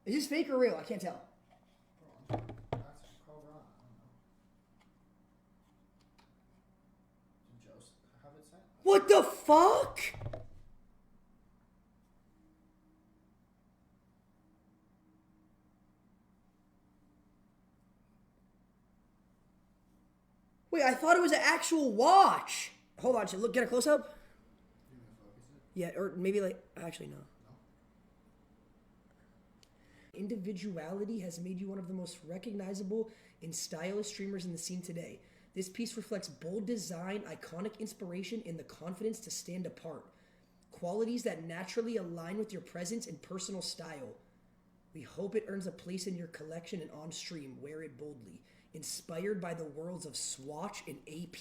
Is this fake or real? I can't tell. Hold on. That's Carl Ron. I don't know. Did Joe have it sent? What the fuck? Wait, I thought it was an actual watch. Hold on, should look, get a close up? You gonna focus it? Yeah, or maybe like, actually no. No. Individuality has made you one of the most recognizable and stylish streamers in the scene today. This piece reflects bold design, iconic inspiration, and the confidence to stand apart. Qualities that naturally align with your presence and personal style. We hope it earns a place in your collection and on stream. Wear it boldly. Inspired by the worlds of Swatch and AP.